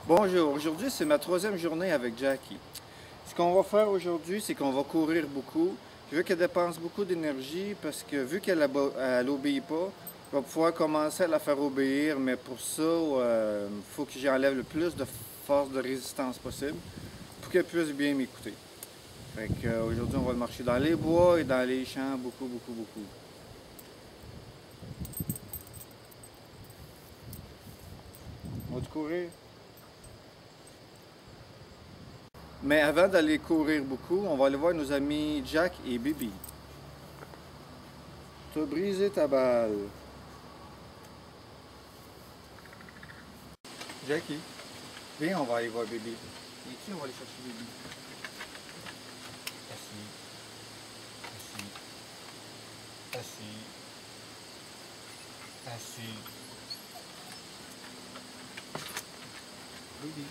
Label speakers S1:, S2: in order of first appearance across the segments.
S1: Bonjour, aujourd'hui c'est ma troisième journée avec Jackie. Ce qu'on va faire aujourd'hui, c'est qu'on va courir beaucoup. Je veux qu'elle dépense beaucoup d'énergie parce que vu qu'elle n'obéit pas, je vais pouvoir commencer à la faire obéir, mais pour ça, il faut que j'enlève le plus de force de résistance possible pour qu'elle puisse bien m'écouter. Fait qu'aujourd'hui, on va marcher dans les bois et dans les champs beaucoup. On va courir? Mais avant d'aller courir beaucoup, on va aller voir nos amis Jack et Bibi. Tu as brisé ta balle. Jackie, viens, on va aller voir Bibi. Ici, on va aller chercher Bibi. Assis. Assis. Assis. Bibi.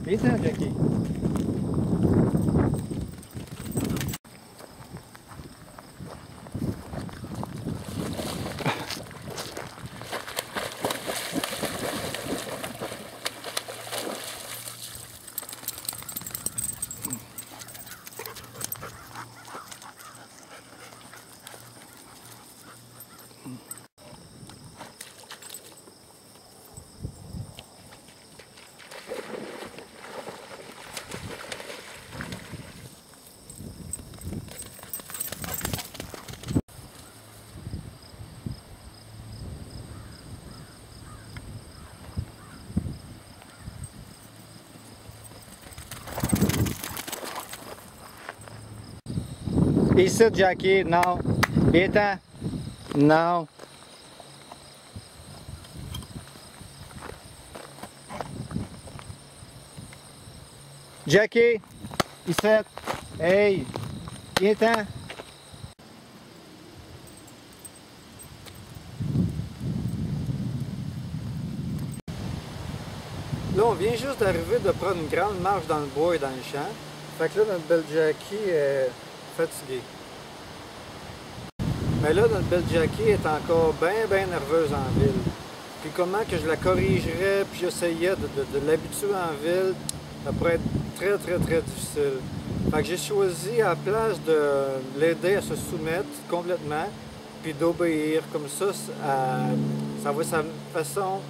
S1: Viens, Jackie. Ici, Jackie, non. Viens-t'en. Non. Jackie, ici. Hey, viens-t'en. Là, on vient juste d'arriver de prendre une grande marche dans le bois et dans le champ. Fait que là, notre belle Jackie est fatiguée. Mais là, notre belle Jackie est encore bien nerveuse en ville. Puis comment que je la corrigerais, puis j'essayais de l'habituer en ville, ça pourrait être très difficile. Fait que j'ai choisi, à la place de l'aider à se soumettre complètement, puis d'obéir, comme ça va être sa façon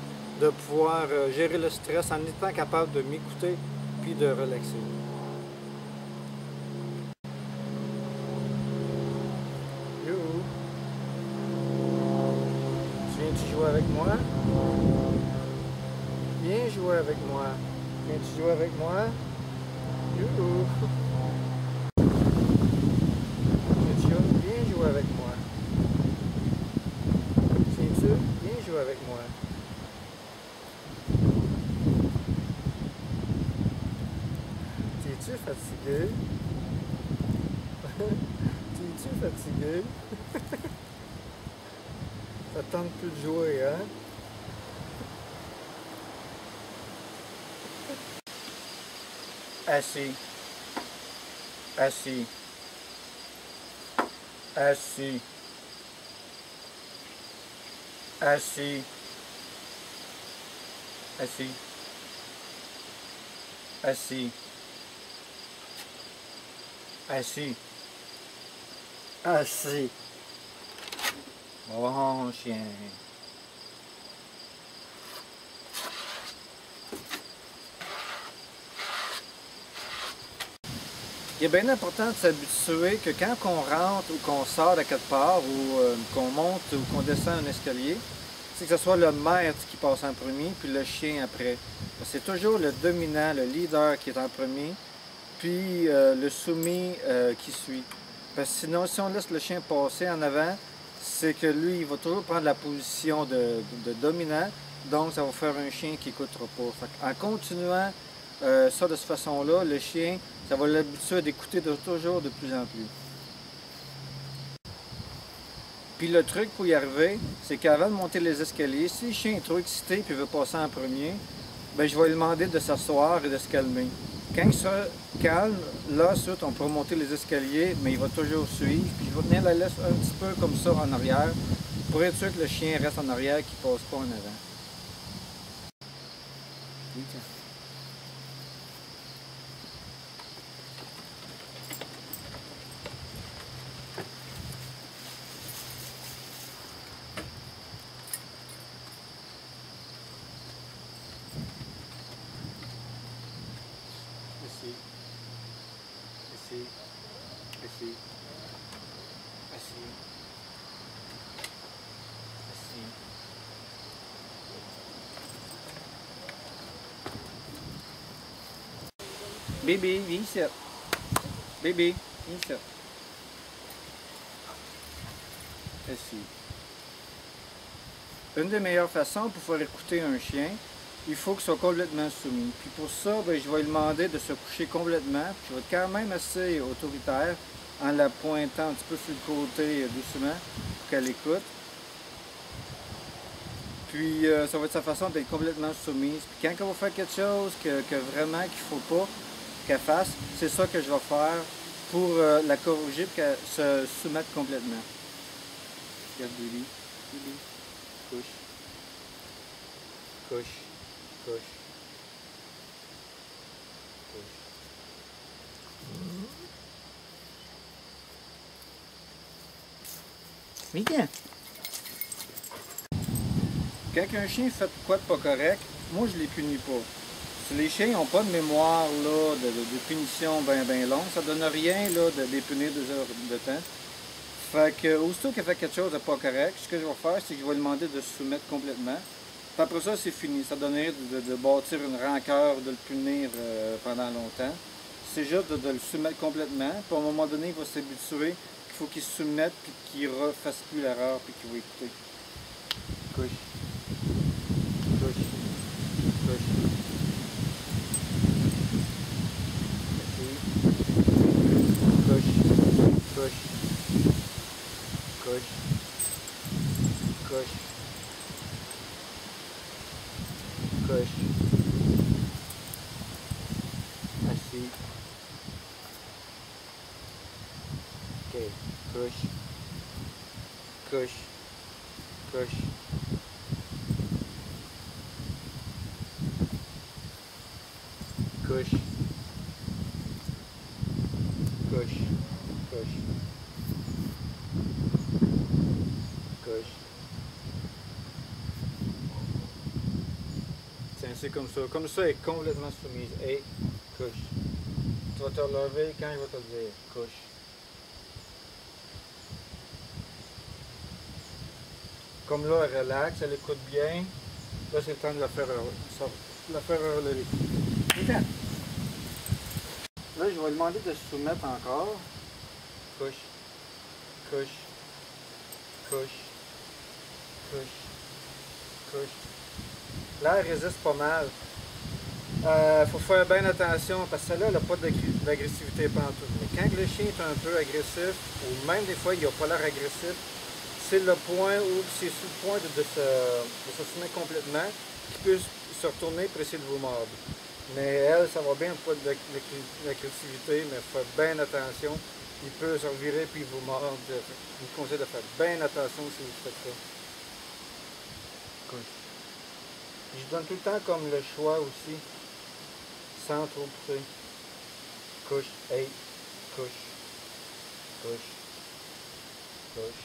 S1: de pouvoir gérer le stress en étant capable de m'écouter, puis de relaxer. Youhou! Viens-tu jouer avec moi? Viens jouer avec moi. Viens-tu jouer avec moi? Youhou! Viens jouer avec moi. Viens-tu? Viens jouer avec moi. T'es-tu fatigué? T'es-tu fatigué? Ça te tente plus de jouer, hein? Assis. Assis. Assis. Assis. Assis. Assis. Assis. Assis. Bon chien. Il est bien important de s'habituer que quand on rentre ou qu'on sort de quelque part ou qu'on monte ou qu'on descend un escalier, c'est que ce soit le maître qui passe en premier puis le chien après. C'est toujours le dominant, le leader qui est en premier, puis le soumis qui suit. Parce que sinon, si on laisse le chien passer en avant, c'est que lui, il va toujours prendre la position de dominant. Donc, ça va faire un chien qui n'écoutera pas. Fait en continuant ça de cette façon-là, le chien, ça va l'habituer d'écouter toujours de plus en plus. Puis le truc pour y arriver, c'est qu'avant de monter les escaliers, si le chien est trop excité et veut passer en premier, ben, je vais lui demander de s'asseoir et de se calmer. Quand il sera calme, là, ensuite, on peut monter les escaliers, mais il va toujours suivre. Puis je vais tenir la laisse un petit peu comme ça en arrière, pour être sûr que le chien reste en arrière et qu'il ne passe pas en avant. Ici, ici, ici, ici, ici. Bébé, viens ici. Bébé, viens ici. Ici. Une des meilleures façons pour faire écouter un chien, il faut qu'il soit complètement soumis. Puis pour ça, ben, je vais lui demander de se coucher complètement. Puis je vais être quand même assez autoritaire en la pointant un petit peu sur le côté doucement pour qu'elle écoute. Puis ça va être sa façon d'être complètement soumise. Puis quand elle va faire quelque chose que vraiment qu'il ne faut pas qu'elle fasse, c'est ça que je vais faire pour la corriger pour qu'elle se soumette complètement. Regarde Billy. Billy. Couche. Couche. Couche. Couche. Viens. Quand un chien fait quoi de pas correct, moi je les punis pas. Si les chiens n'ont pas de mémoire là, de punition bien longue, ça donne rien là, de les punir 2 heures de temps. Fait que, aussitôt qu'elle fait quelque chose de pas correct, ce que je vais faire, c'est que je vais lui demander de se soumettre complètement. Puis après ça, c'est fini. Ça donne rien de bâtir une rancœur, de le punir pendant longtemps. C'est juste de le soumettre complètement. Puis à un moment donné, il va s'habituer qu'il faut qu'il se soumette, puis qu'il ne refasse plus l'erreur, puis qu'il va écouter. Couche. Couche. Couche. Couche. Couche. Couche. Couche. Couche. Assis. Ok. Couche. Couche. Couche. Couche. Couche. Couche. Couche. Tiens, c'est comme ça. Comme ça, elle est complètement soumise. Et couche. Tu vas te relever quand je vais te le dire. Couche. Comme là, elle relaxe, elle écoute bien. Là, c'est le temps de la faire relever. Viens. Là, je vais lui demander de se soumettre encore. Couche. Couche. Couche. Couche. Couche. Là, elle résiste pas mal. Faut faire bien attention parce que celle-là, elle n'a pas d'agressivité pantoute. Mais quand le chien est un peu agressif, ou même des fois il n'a pas l'air agressif, c'est le point où c'est sous le point de se soumettre complètement, qu'il peut se retourner pour essayer de vous mordre. Mais elle, ça va bien, pas d'agressivité, mais faites bien attention. Il peut se revirer puis vous mordre. Je vous conseille de faire bien attention si vous faites ça. Couche. Je donne tout le temps comme le choix aussi, sans trop pousser. Couche, hey, couche, couche, couche,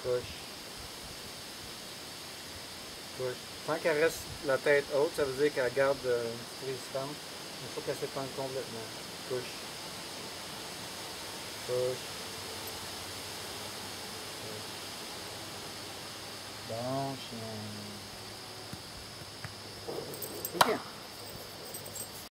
S1: couche, couche. Tant qu'elle reste la tête haute, ça veut dire qu'elle garde une petite résistance. Il faut qu'elle s'étende complètement. Couche, couche. Bon chien. Ok.